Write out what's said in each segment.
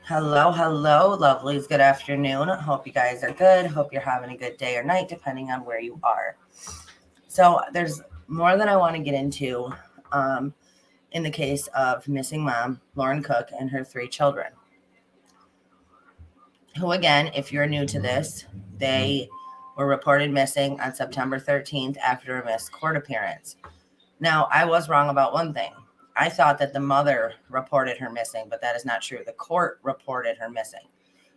Hello, hello, lovelies. Good afternoon. Hope you guys are good. Hope you're having a good day or night, depending on where you are. So, there's more that I want to get into in the case of missing mom, Lauren Cook, and her 3 children. Who, again, if you're new to this, they were reported missing on September 13th after a missed court appearance. Now, I was wrong about one thing. I thought that the mother reported her missing, but that is not true. The court reported her missing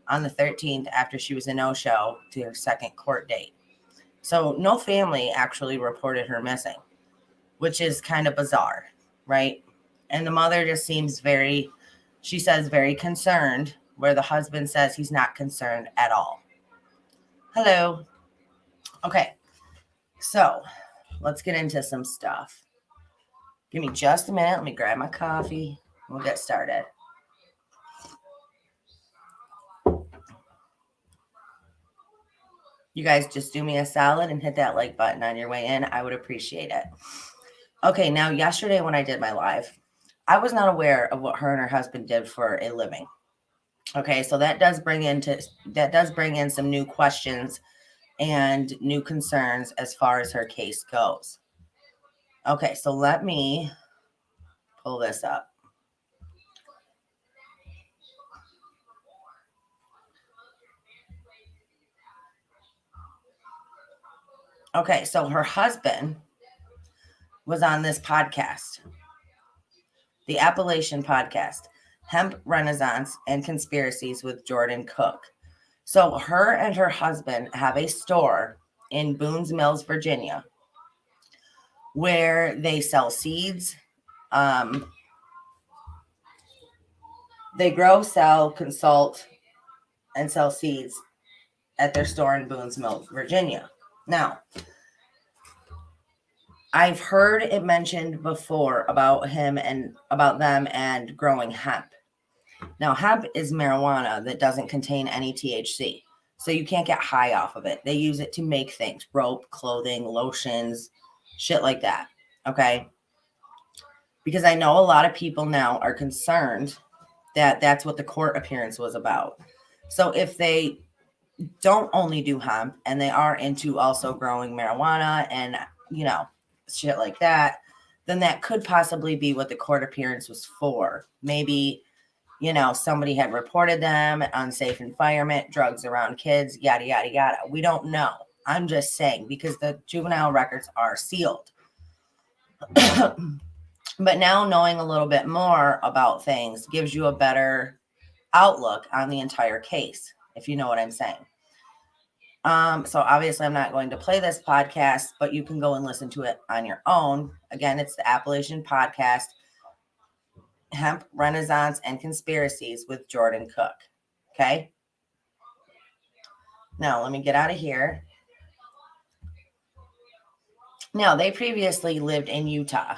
on the 13th after she was a no-show to her second court date. So no family actually reported her missing, which is kind of bizarre, right? And the mother just seems she says very concerned, where the husband says he's not concerned at all. Hello. Okay, so let's get into some stuff. Give me just a minute. Let me grab my coffee. We'll get started. You guys just do me a solid and hit that like button on your way in. I would appreciate it. Okay, now yesterday when I did my live, I was not aware of what her and her husband did for a living. Okay, so that does bring in some new questions and new concerns as far as her case goes. Okay, so let me pull this up. Okay, so her husband was on this podcast, the Appalachian podcast, Hemp Renaissance and Conspiracies with Jordan Cook. So her and her husband have a store in Boones Mills, Virginia, where they sell seeds. They grow, sell, consult, and sell seeds at their store in Boones Mills, Virginia. Now, I've heard it mentioned before about him and about them and growing hemp. Now, hemp is marijuana that doesn't contain any THC, so you can't get high off of it. They use it to make things, rope, clothing, lotions, shit like that. Okay? Because I know a lot of people now are concerned that that's what the court appearance was about. So if they don't only do hemp and they are into also growing marijuana and, shit like that, then that could possibly be what the court appearance was for. Maybe, somebody had reported them, unsafe environment, drugs around kids, yada, yada, yada. We don't know. I'm just saying because the juvenile records are sealed. But now knowing a little bit more about things gives you a better outlook on the entire case, if you know what I'm saying. So obviously I'm not going to play this podcast, but you can go and listen to it on your own. Again, it's the Appalachian Podcast, Hemp Renaissance and Conspiracies with Jordan Cook. Okay. Now let me get out of here. Now they previously lived in Utah.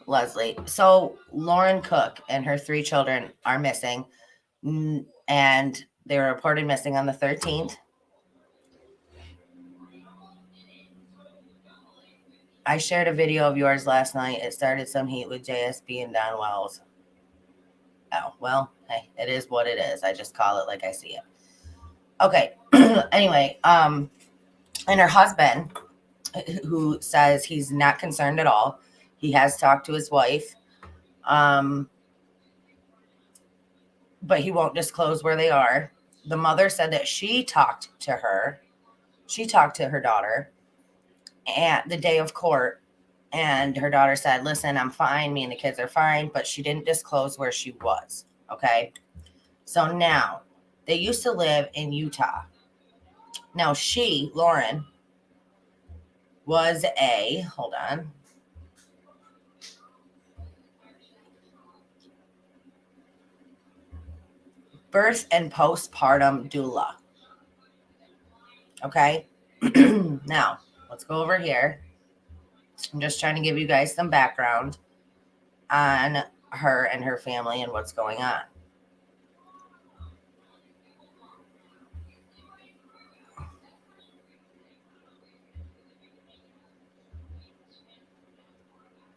Leslie. So Lauren Cook and her 3 children are missing, and they were reported missing on the 13th. I shared a video of yours last night. It started some heat with JSB and Don Wells. Oh, well, hey, it is what it is. I just call it like I see it. Okay. Anyway, and her husband, who says he's not concerned at all. He has talked to his wife. But he won't disclose where they are. The mother said that she talked to her. She talked to her daughter at the day of court, and her daughter said, listen, I'm fine. Me and the kids are fine, but she didn't disclose where she was. Okay. So now they used to live in Utah. Now Lauren, was hold on. Birth and postpartum doula. Okay. Now let's go over here. I'm just trying to give you guys some background on her and her family and what's going on.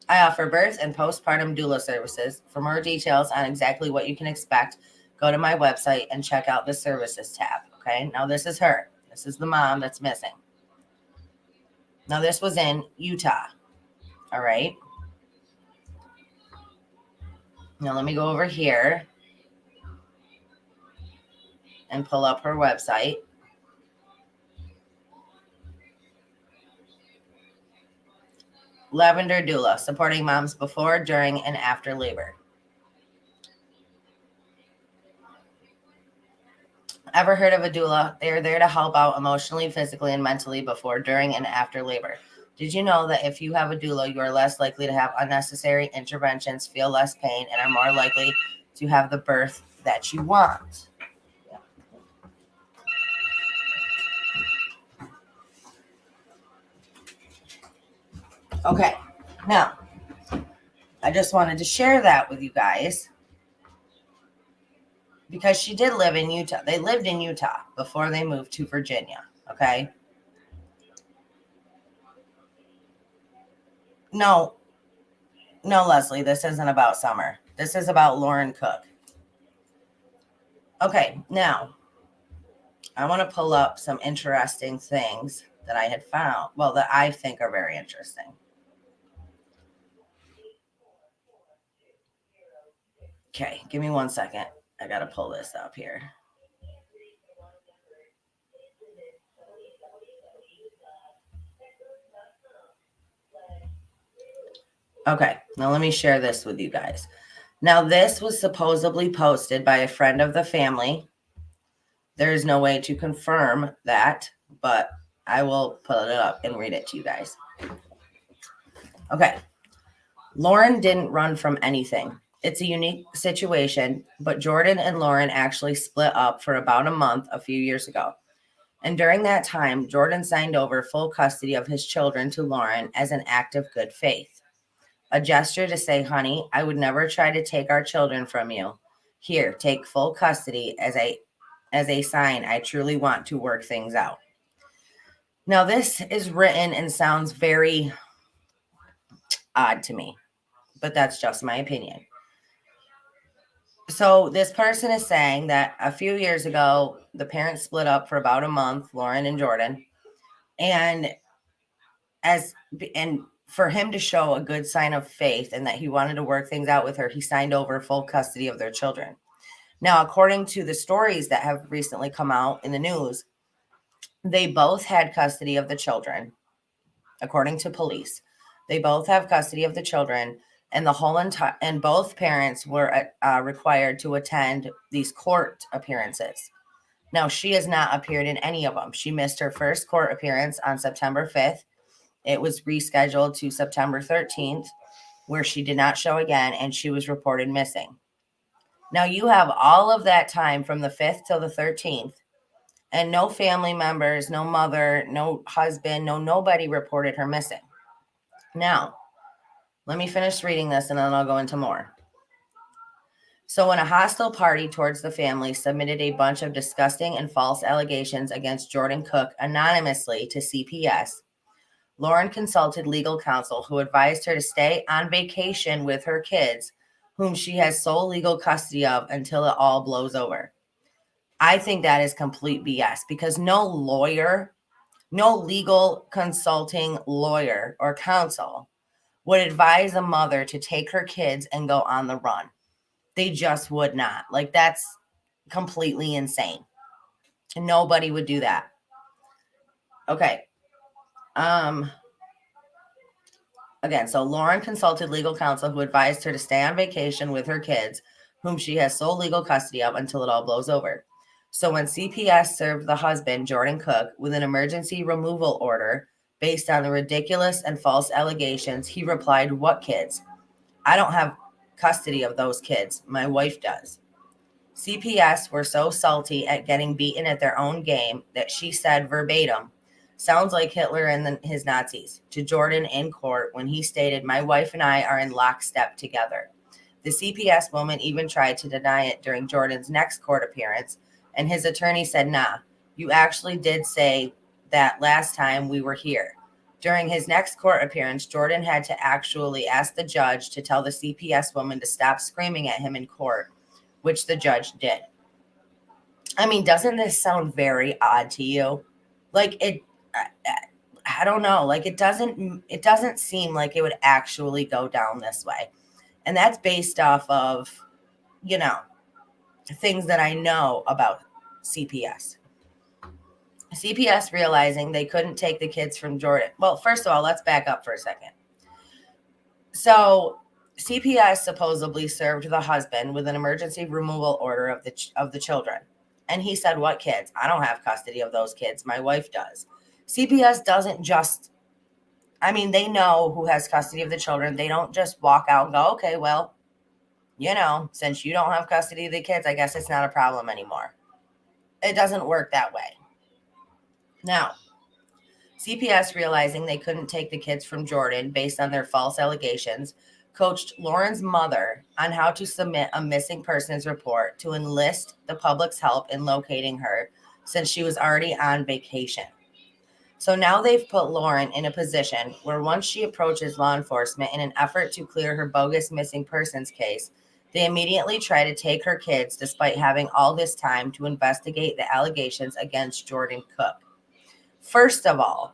I offer birth and postpartum doula services. For more details on exactly what you can expect, go to my website and check out the services tab. Okay, now this is her. This is the mom that's missing. Now this was in Utah. All right. Now let me go over here and pull up her website. Lavender Doula, supporting moms before, during, and after labor. Ever heard of a doula? They are there to help out emotionally, physically, and mentally before, during, and after labor. Did you know that if you have a doula, you are less likely to have unnecessary interventions, feel less pain, and are more likely to have the birth that you want? Okay, now I just wanted to share that with you guys because she did live in Utah. They lived in Utah before they moved to Virginia. Okay. No, Leslie, this isn't about Summer. This is about Lauren Cook. Okay, now I want to pull up some interesting things that I had found. Well, that I think are very interesting. Okay, give me 1 second. I got to pull this up here. Okay, now let me share this with you guys. Now, this was supposedly posted by a friend of the family. There is no way to confirm that, but I will pull it up and read it to you guys. Okay. Lauren didn't run from anything. It's a unique situation, but Jordan and Lauren actually split up for about a month a few years ago. And during that time, Jordan signed over full custody of his children to Lauren as an act of good faith. A gesture to say, honey, I would never try to take our children from you. Here, take full custody as a sign I truly want to work things out. Now, this is written and sounds very odd to me, but that's just my opinion. So this person is saying that a few years ago, the parents split up for about a month, Lauren and Jordan, and for him to show a good sign of faith and that he wanted to work things out with her, he signed over full custody of their children. Now, according to the stories that have recently come out in the news, they both had custody of the children. According to police, they both have custody of the children, and and both parents were required to attend these court appearances. Now, she has not appeared in any of them. She missed her first court appearance on September 5th. It was rescheduled to September 13th, where she did not show again, and she was reported missing. Now, you have all of that time from the 5th till the 13th, and no family members, no mother, no husband, nobody reported her missing. Now, let me finish reading this and then I'll go into more. So when a hostile party towards the family submitted a bunch of disgusting and false allegations against Jordan Cook anonymously to CPS, Lauren consulted legal counsel who advised her to stay on vacation with her kids, whom she has sole legal custody of until it all blows over. I think that is complete BS because no lawyer, no legal consulting lawyer or counsel would advise a mother to take her kids and go on the run. They just would not. Like, that's completely insane. Nobody would do that. Okay. Again, so Lauren consulted legal counsel who advised her to stay on vacation with her kids, whom she has sole legal custody of until it all blows over. So when CPS served the husband, Jordan Cook, with an emergency removal order based on the ridiculous and false allegations, he replied, "What kids? I don't have custody of those kids. My wife does." CPS were so salty at getting beaten at their own game that she said verbatim, "Sounds like Hitler and his Nazis," to Jordan in court when he stated, "My wife and I are in lockstep together." The CPS woman even tried to deny it during Jordan's next court appearance, and his attorney said, "Nah, you actually did say that last time we were here." During his next court appearance, Jordan had to actually ask the judge to tell the CPS woman to stop screaming at him in court, which the judge did. I mean, doesn't this sound very odd to you? Like I don't know. Like it doesn't seem like it would actually go down this way. And that's based off of, things that I know about CPS. CPS realizing they couldn't take the kids from Jordan. Well, first of all, let's back up for a second. So CPS supposedly served the husband with an emergency removal order of the children. And he said, what kids? I don't have custody of those kids. My wife does. CPS doesn't just, they know who has custody of the children. They don't just walk out and go, okay, well, since you don't have custody of the kids, I guess it's not a problem anymore. It doesn't work that way. Now, CPS, realizing they couldn't take the kids from Jordan based on their false allegations, coached Lauren's mother on how to submit a missing persons report to enlist the public's help in locating her, since she was already on vacation. So now they've put Lauren in a position where once she approaches law enforcement in an effort to clear her bogus missing persons case, they immediately try to take her kids despite having all this time to investigate the allegations against Jordan Cook. First of all,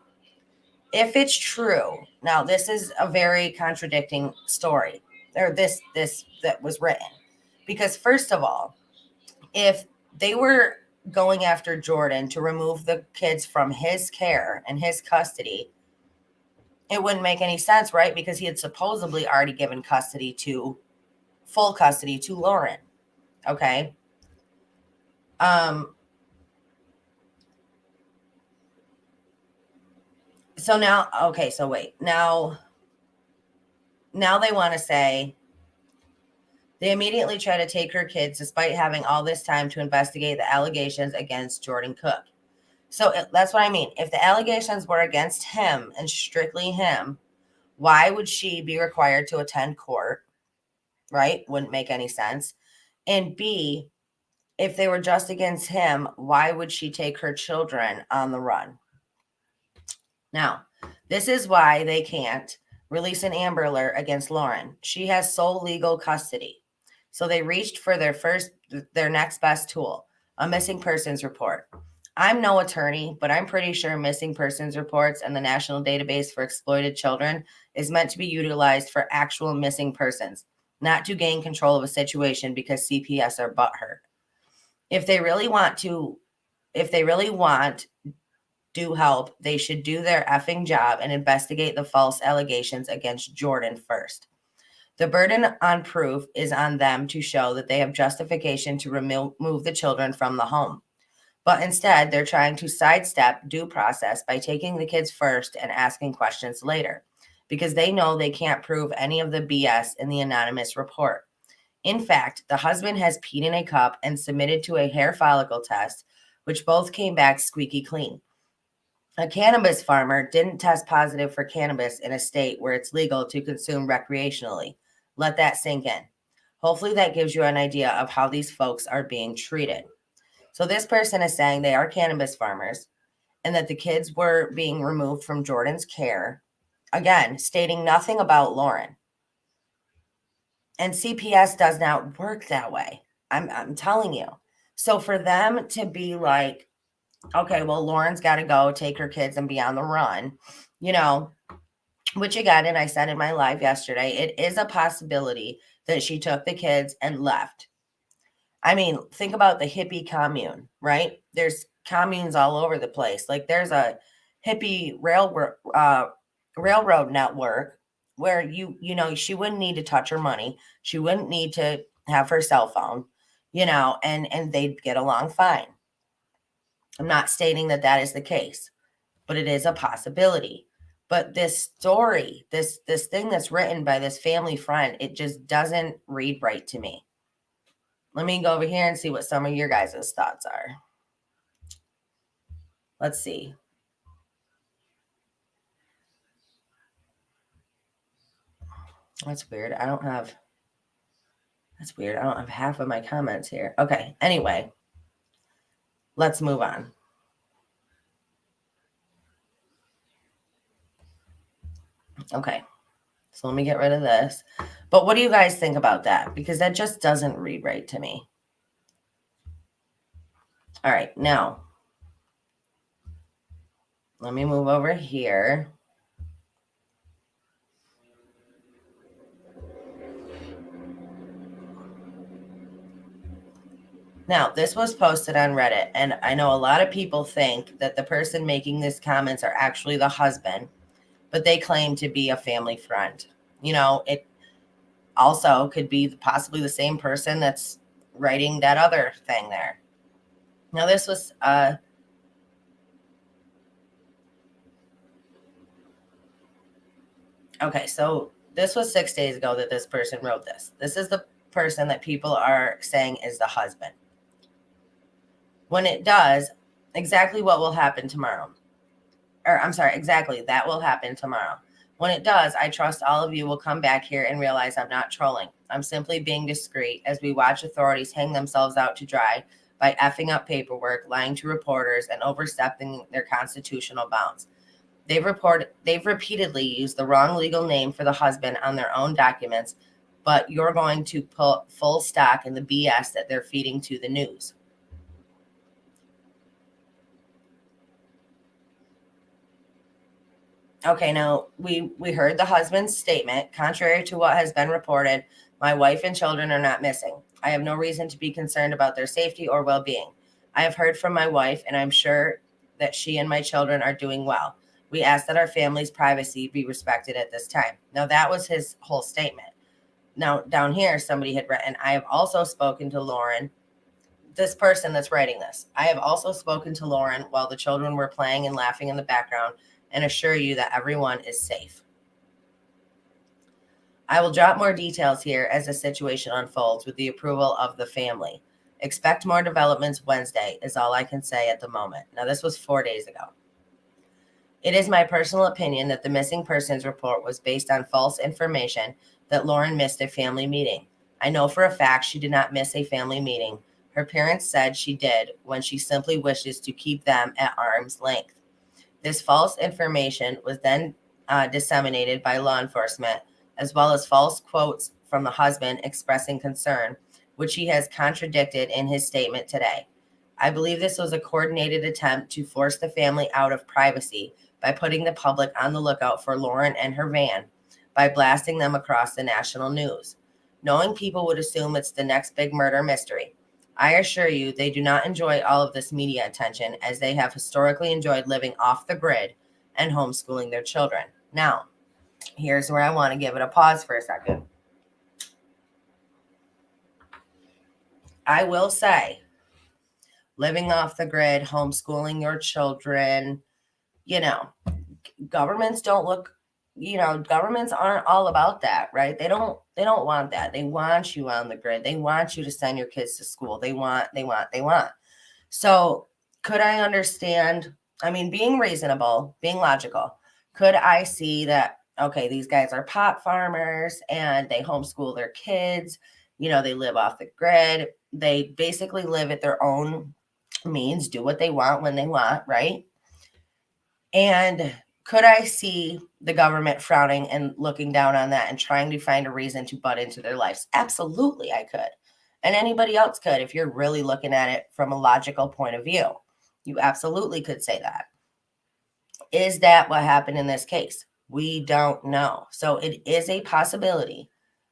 if it's true, now this is a very contradicting story, or this that was written, because first of all, if they were going after Jordan to remove the kids from his care and his custody, it wouldn't make any sense, right? Because he had supposedly already given full custody to Lauren. Okay. So now, okay, so wait, now they want to say they immediately try to take her kids despite having all this time to investigate the allegations against Jordan Cook. So that's what I mean. If the allegations were against him and strictly him, why would she be required to attend court? Right? Wouldn't make any sense. And B, if they were just against him, why would she take her children on the run? Now, this is why they can't release an Amber Alert against Lauren. She has sole legal custody. So they reached for their next best tool, a missing persons report. I'm no attorney, but I'm pretty sure missing persons reports and the National Database for Exploited Children is meant to be utilized for actual missing persons, not to gain control of a situation because CPS are butthurt. If they really want do help, they should do their effing job and investigate the false allegations against Jordan first. The burden on proof is on them to show that they have justification to remove the children from the home. But instead, they're trying to sidestep due process by taking the kids first and asking questions later, because they know they can't prove any of the BS in the anonymous report. In fact, the husband has peed in a cup and submitted to a hair follicle test, which both came back squeaky clean. A cannabis farmer didn't test positive for cannabis in a state where it's legal to consume recreationally. Let that sink in. Hopefully that gives you an idea of how these folks are being treated. So this person is saying they are cannabis farmers and that the kids were being removed from Jordan's care. Again, stating nothing about Lauren. And CPS does not work that way. I'm telling you. So for them to be like, okay, well, Lauren's got to go take her kids and be on the run, which again, and I said in my live yesterday, it is a possibility that she took the kids and left. I mean, think about the hippie commune, right? There's communes all over the place. Like there's a hippie railroad network where she wouldn't need to touch her money. She wouldn't need to have her cell phone, and they'd get along fine. I'm not stating that that is the case, but it is a possibility. But this story, this thing that's written by this family friend, it just doesn't read right to me. Let me go over here and see what some of your guys' thoughts are. Let's see. That's weird. I don't have half of my comments here. Okay. Anyway, let's move on. Okay. So let me get rid of this. But what do you guys think about that? Because that just doesn't read right to me. All right. Now, let me move over here. Now, this was posted on Reddit, and I know a lot of people think that the person making these comments are actually the husband, but they claim to be a family friend. You know, it also could be possibly the same person that's writing that other thing there. Now, this was okay, so this was 6 days ago that this person wrote this. This is the person that people are saying is the husband. When it does, exactly what will happen tomorrow. Or I'm sorry, exactly, that will happen tomorrow. When it does, I trust all of you will come back here and realize I'm not trolling. I'm simply being discreet as we watch authorities hang themselves out to dry by effing up paperwork, lying to reporters, and overstepping their constitutional bounds. They've repeatedly used the wrong legal name for the husband on their own documents, but you're going to put full stock in the BS that they're feeding to the news. Okay, now we heard the husband's statement. Contrary to what has been reported, my wife and children are not missing. I have no reason to be concerned about their safety or well-being. I have heard from my wife, and I'm sure that she and my children are doing well. We ask that our family's privacy be respected at this time. Now, that was his whole statement. Now, down here, somebody had written, I have also spoken to Lauren, this person that's writing this. I have also spoken to Lauren while the children were playing and laughing in the background and assure you that everyone is safe. I will drop more details here as the situation unfolds with the approval of the family. Expect more developments Wednesday is all I can say at the moment. Now, this was 4 days ago. It is my personal opinion that the missing persons report was based on false information that Lauren missed a family meeting. I know for a fact she did not miss a family meeting. Her parents said she did when she simply wishes to keep them at arm's length. This false information was then disseminated by law enforcement, as well as false quotes from the husband expressing concern, which he has contradicted in his statement today. I believe this was a coordinated attempt to force the family out of privacy by putting the public on the lookout for Lauren and her van by blasting them across the national news. Knowing people would assume it's the next big murder mystery. I assure you, they do not enjoy all of this media attention as they have historically enjoyed living off the grid and homeschooling their children. Now, here's where I want to give it a pause for a second. I will say, living off the grid, homeschooling your children, governments don't look, governments aren't all about that, right? They don't want that. They want you on the grid. They want you to send your kids to school. They want. So could I understand, being reasonable, being logical, could I see that, okay, these guys are pot farmers and they homeschool their kids, they live off the grid. They basically live at their own means, do what they want when they want, right? And could I see the government frowning and looking down on that and trying to find a reason to butt into their lives? Absolutely, I could. And anybody else could if you're really looking at it from a logical point of view. You absolutely could say that. Is that what happened in this case? We don't know. So it is a possibility,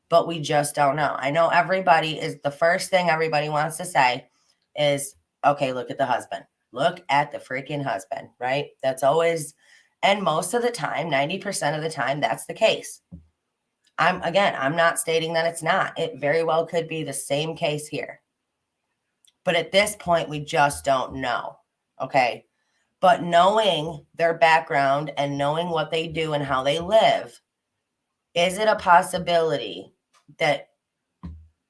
but we just don't know. I know everybody is the first thing everybody wants to say is, okay, look at the husband. Look at the freaking husband, right? That's always, and most of the time, 90% of the time, that's the case. I'm not stating that it's not. It very well could be the same case here. But at this point, we just don't know. Okay. But knowing their background and knowing what they do and how they live, is it a possibility that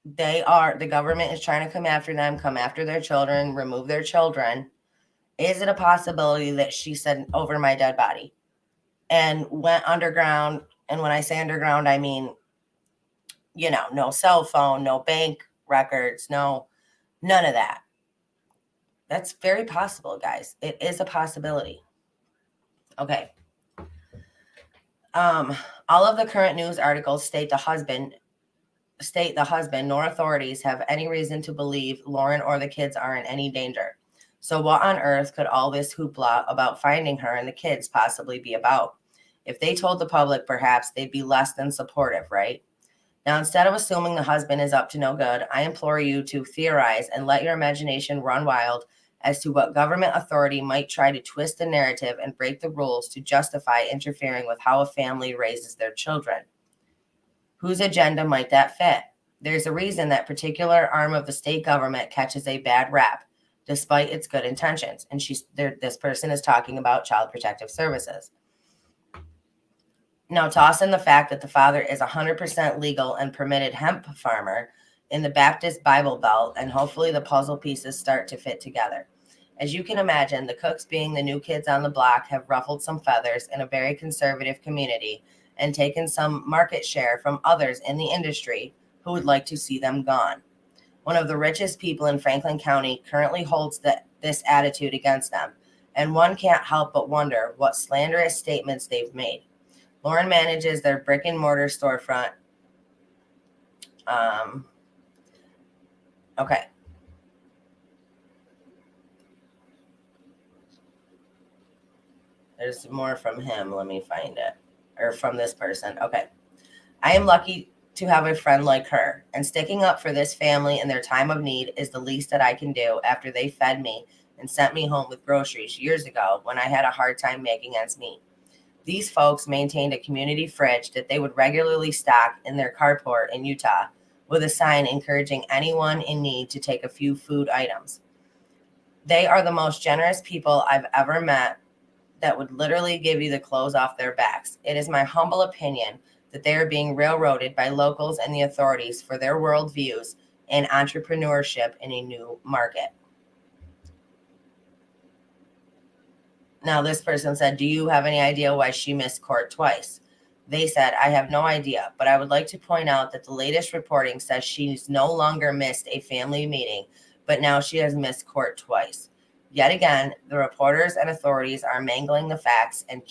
the government is trying to come after them, come after their children, remove their children? Is it a possibility that she said, over my dead body, and went underground? And when I say underground, I mean, no cell phone, no bank records, none of that. That's very possible, guys. It is a possibility. Okay. All of the current news articles state the husband nor authorities have any reason to believe Lauren or the kids are in any danger. So what on earth could all this hoopla about finding her and the kids possibly be about? If they told the public, perhaps they'd be less than supportive, right? Now, instead of assuming the husband is up to no good, I implore you to theorize and let your imagination run wild as to what government authority might try to twist the narrative and break the rules to justify interfering with how a family raises their children. Whose agenda might that fit? There's a reason that particular arm of the state government catches a bad rap, despite its good intentions. And this person is talking about Child Protective Services. Now, toss in the fact that the father is 100% legal and permitted hemp farmer in the Baptist Bible Belt, and hopefully the puzzle pieces start to fit together. As you can imagine, the Cooks, being the new kids on the block, have ruffled some feathers in a very conservative community and taken some market share from others in the industry who would like to see them gone. One of the richest people in Franklin County currently holds this attitude against them, and one can't help but wonder what slanderous statements they've made. Lauren manages their brick and mortar storefront. Okay. There's more from him. Let me find it. Or from this person. Okay. I am lucky to have a friend like her, and sticking up for this family in their time of need is the least that I can do after they fed me and sent me home with groceries years ago when I had a hard time making ends meet. These folks maintained a community fridge that they would regularly stock in their carport in Utah, with a sign encouraging anyone in need to take a few food items. They are the most generous people I've ever met that would literally give you the clothes off their backs. It is my humble opinion that they are being railroaded by locals and the authorities for their worldviews and entrepreneurship in a new market. Now, this person said, do you have any idea why she missed court twice? They said, I have no idea, but I would like to point out that the latest reporting says she's no longer missed a family meeting, but now she has missed court twice. Yet again, the reporters and authorities are mangling the facts and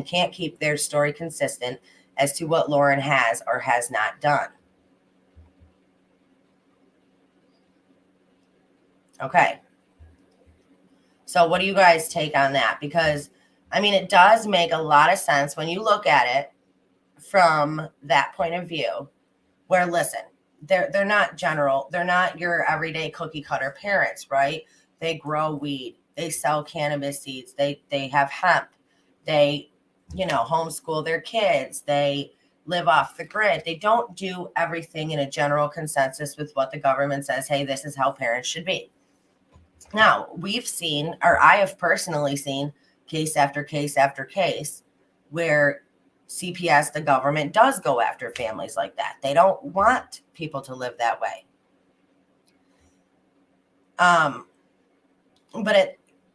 can't keep their story consistent as to what Lauren has or has not done. Okay. So what do you guys take on that? Because, I mean, it does make a lot of sense when you look at it from that point of view, where, listen, they're not your everyday cookie cutter parents, right? They grow weed, they sell cannabis seeds, they have hemp, they, homeschool their kids, they live off the grid. They don't do everything in a general consensus with what the government says, hey, this is how parents should be. Now, we've seen, or I have personally seen, case after case after case where CPS, the government, does go after families like that. They don't want people to live that way.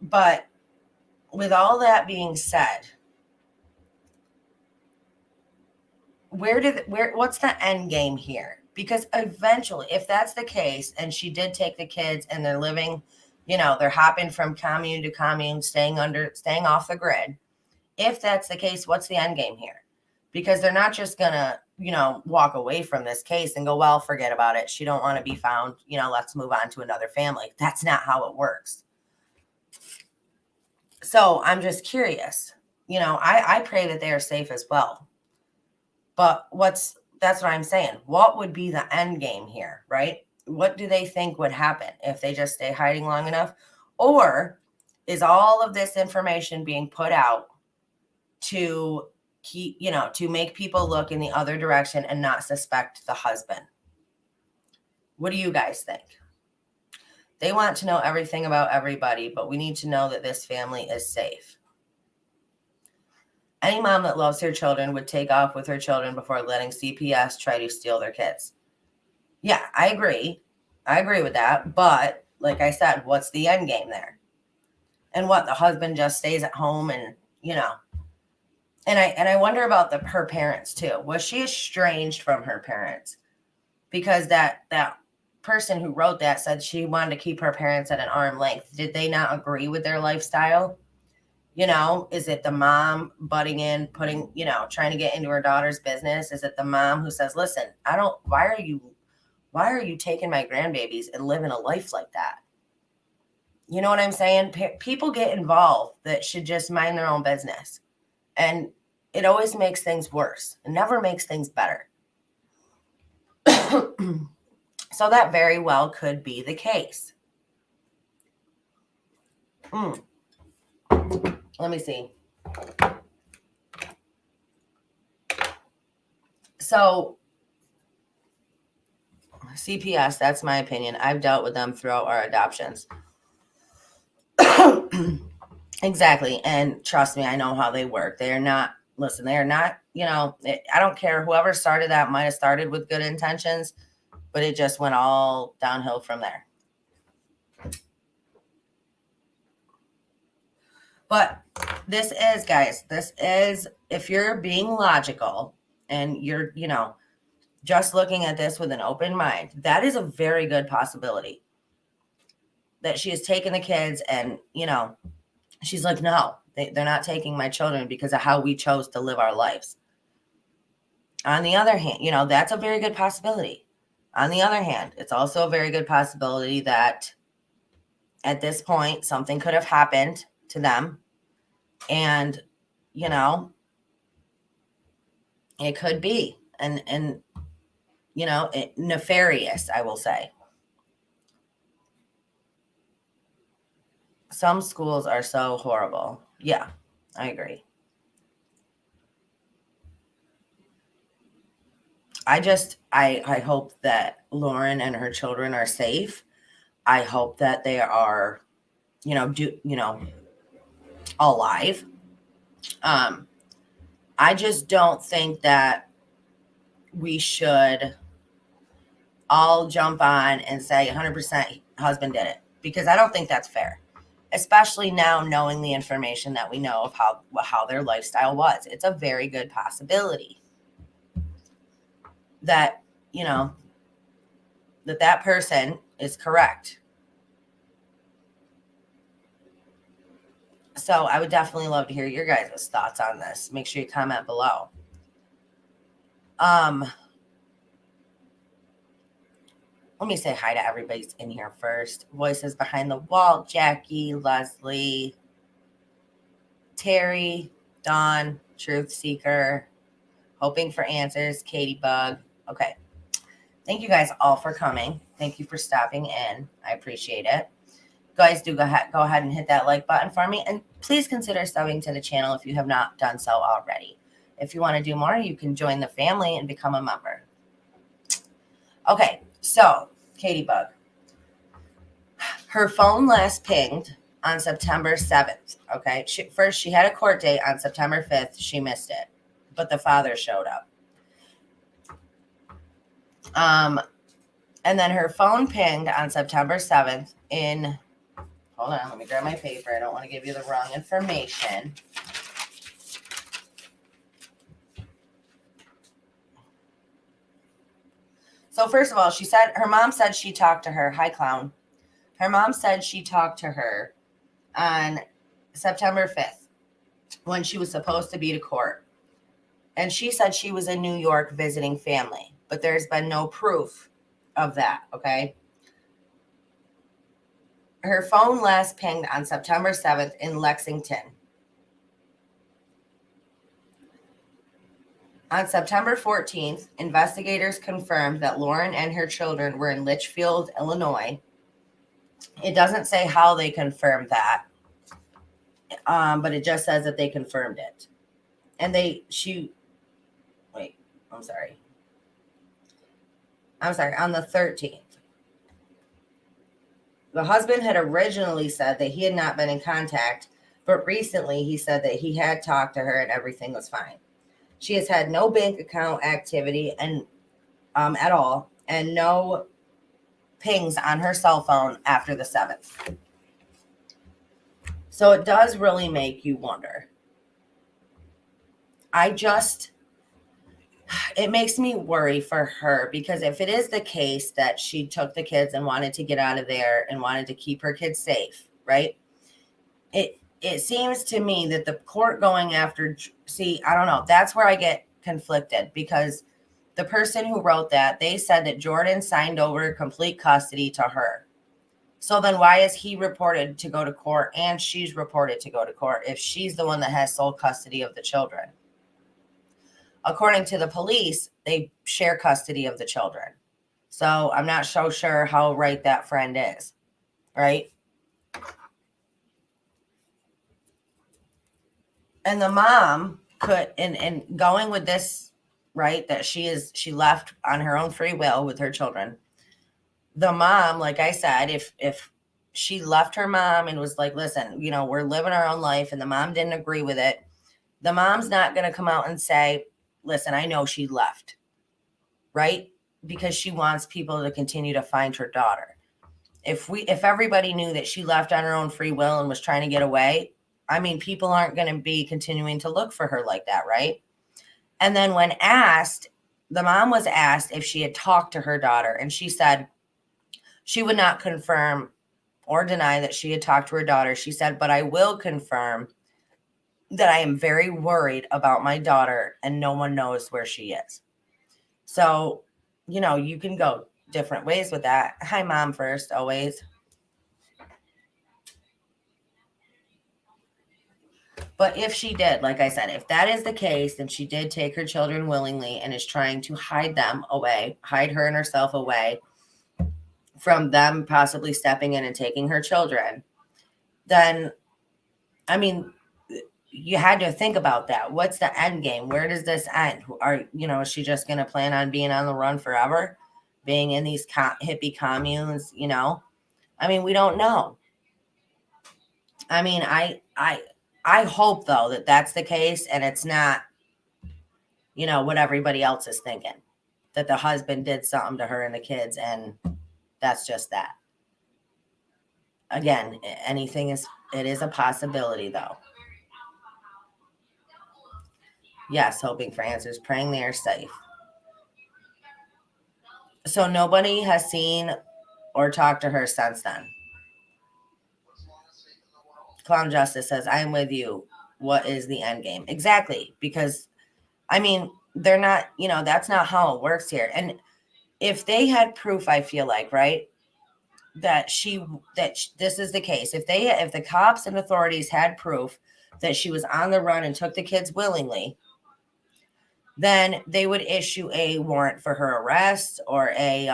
But with all that being said, what's the end game here? Because eventually, if that's the case, and she did take the kids and they're living, they're hopping from commune to commune, staying off the grid. If that's the case, what's the end game here? Because they're not just gonna, walk away from this case and go, well, forget about it. She don't want to be found. Let's move on to another family. That's not how it works. So I'm just curious. I pray that they are safe as well. But that's what I'm saying. What would be the end game here, right? What do they think would happen if they just stay hiding long enough? Or is all of this information being put out to keep, to make people look in the other direction and not suspect the husband? What do you guys think? They want to know everything about everybody, but we need to know that this family is safe. Any mom that loves her children would take off with her children before letting CPS try to steal their kids. Yeah, I agree. I agree with that. But like I said, what's the end game there? And what, the husband just stays at home and, and I wonder about her parents too. Was she estranged from her parents? Because that person who wrote that said she wanted to keep her parents at an arm's length. Did they not agree with their lifestyle? You know, is it the mom butting in, putting, you know, trying to get into her daughter's business? Is it the mom who says, listen, why are you taking my grandbabies and living a life like that? You know what I'm saying? People get involved that should just mind their own business. And it always makes things worse. It never makes things better. So that very well could be the case. Let me see. So CPS, that's my opinion. I've dealt with them throughout our adoptions. Exactly. And trust me, I know how they work. They are not, you know, I don't care. Whoever started that might have started with good intentions, but it just went all downhill from there. But this is, guys, if you're being logical and you're, you know, just looking at this with an open mind, that is a very good possibility that she has taken the kids and, you know, she's like, no, they're not taking my children because of how we chose to live our lives. On the other hand, you know, that's a very good possibility. On the other hand, it's also a very good possibility that at this point, something could have happened to them. And, you know, it could be. And you know, nefarious, I will say. Some schools are so horrible. Yeah, I agree. I hope that Lauren and her children are safe. I hope that they are, you know, alive. I just don't think that we should all jump on and say 100% husband did it, because I don't think that's fair, especially now knowing the information that we know of how their lifestyle was. It's a very good possibility that, you know, that person is correct. So I would definitely love to hear your guys' thoughts on this. Make sure you comment below. Let me say hi to everybody's in here first. Voices behind the wall: Jackie, Leslie, Terry, Dawn, Truth Seeker, Hoping for Answers, Katie Bug. Okay. Thank you guys all for coming. Thank you for stopping in. I appreciate it. Guys, do go ahead and hit that like button for me. And please consider subbing to the channel if you have not done so already. If you want to do more, you can join the family and become a member. Okay, so Katie Bug. Her phone last pinged on September 7th. Okay, she had a court date on September 5th. She missed it, but the father showed up. And then her phone pinged on September 7th in, hold on, let me grab my paper. I don't want to give you the wrong information. So first of all, her mom said she talked to her. Hi, clown. Her mom said she talked to her on September 5th when she was supposed to be to court. And she said she was in New York visiting family, but there's been no proof of that, okay? Her phone last pinged on September 7th in Lexington. On September 14th, investigators confirmed that Lauren and her children were in Litchfield, Illinois. It doesn't say how they confirmed that, but it just says that they confirmed it. And on the 13th. The husband had originally said that he had not been in contact, but recently he said that he had talked to her and everything was fine. She has had no bank account activity and at all, and no pings on her cell phone after the 7th. So it does really make you wonder. It makes me worry for her, because if it is the case that she took the kids and wanted to get out of there and wanted to keep her kids safe, right? it seems to me that the court going after, see, I don't know. That's where I get conflicted, because the person who wrote that, they said that Jordan signed over complete custody to her. So then why is he reported to go to court and she's reported to go to court if she's the one that has sole custody of the children? According to the police, they share custody of the children. So I'm not so sure how right that friend is, right? And the mom could, and going with this, right, that she left on her own free will with her children. The mom, like I said, if she left her mom and was like, listen, we're living our own life, and the mom didn't agree with it, the mom's not going to come out and say, listen, I know she left, right? Because she wants people to continue to find her daughter. If everybody knew that she left on her own free will and was trying to get away, I mean, people aren't going to be continuing to look for her like that, right? And then when asked, the mom was asked if she had talked to her daughter, and she said she would not confirm or deny that she had talked to her daughter. She said, but I will confirm that I am very worried about my daughter and no one knows where she is. So, you can go different ways with that. Hi, Mom, first, always. But if she did, like I said, if that is the case, then she did take her children willingly and is trying to hide them away, hide her and herself away from them possibly stepping in and taking her children, then, I mean, you had to think about that. What's the end game? Where does this end? Is she just going to plan on being on the run forever? Being in these hippie communes, I mean, we don't know. I mean, I hope, though, that that's the case and it's not, what everybody else is thinking, that the husband did something to her and the kids, and that's just that. Again, it is a possibility, though. Yes, hoping for answers, praying they are safe. So nobody has seen or talked to her since then. Clown Justice says, I'm with you. What is the end game? Exactly. Because, I mean, they're not, that's not how it works here. And if they had proof, I feel like, right, that this is the case. If the cops and authorities had proof that she was on the run and took the kids willingly, then they would issue a warrant for her arrest or a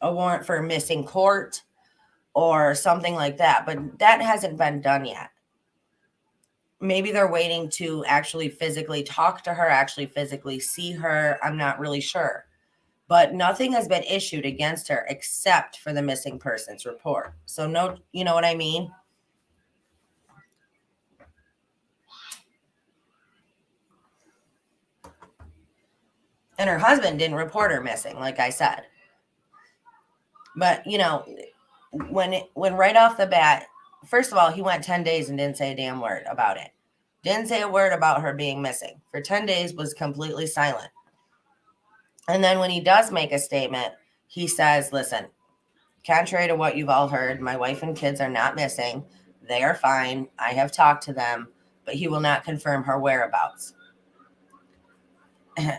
warrant for missing court or something like that. But that hasn't been done yet. Maybe they're waiting to actually physically talk to her, actually physically see her. I'm not really sure. But nothing has been issued against her except for the missing persons report. So no, you know what I mean? And her husband didn't report her missing, like I said. But, when right off the bat, first of all, he went 10 days and didn't say a damn word about it. Didn't say a word about her being missing. For 10 days was completely silent. And then when he does make a statement, he says, listen, contrary to what you've all heard, my wife and kids are not missing. They are fine. I have talked to them, but he will not confirm her whereabouts.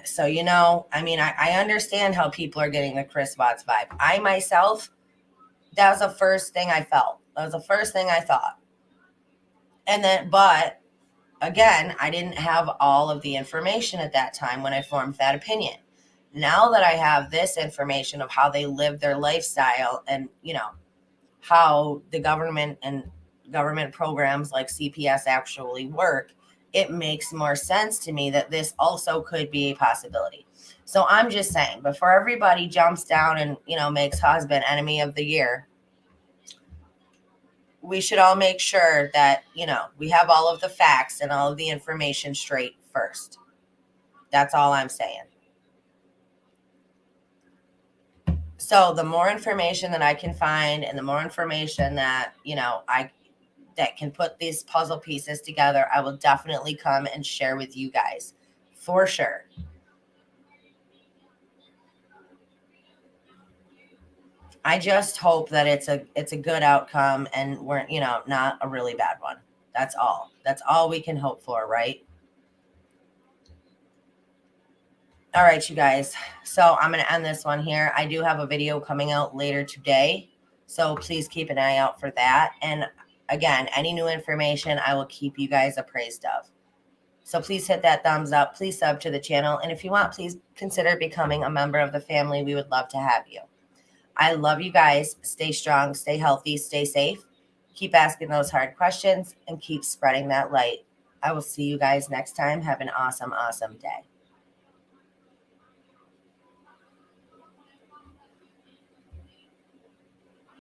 So, I mean, I understand how people are getting the Chris Watts vibe. I myself, that was the first thing I felt. That was the first thing I thought. And then, but again, I didn't have all of the information at that time when I formed that opinion. Now that I have this information of how they live their lifestyle and, how the government and government programs like CPS actually work, it makes more sense to me that this also could be a possibility. So I'm just saying, before everybody jumps down and, makes husband enemy of the year, we should all make sure that, we have all of the facts and all of the information straight first. That's all I'm saying. So the more information that I can find and the more information that, that can put these puzzle pieces together, I will definitely come and share with you guys for sure. I just hope that it's a good outcome and we're, not a really bad one. That's all. That's all we can hope for, right? All right, you guys. So I'm going to end this one here. I do have a video coming out later today, so please keep an eye out for that. And again, any new information, I will keep you guys appraised of. So please hit that thumbs up. Please sub to the channel. And if you want, please consider becoming a member of the family. We would love to have you. I love you guys. Stay strong, stay healthy, stay safe. Keep asking those hard questions and keep spreading that light. I will see you guys next time. Have an awesome, awesome day.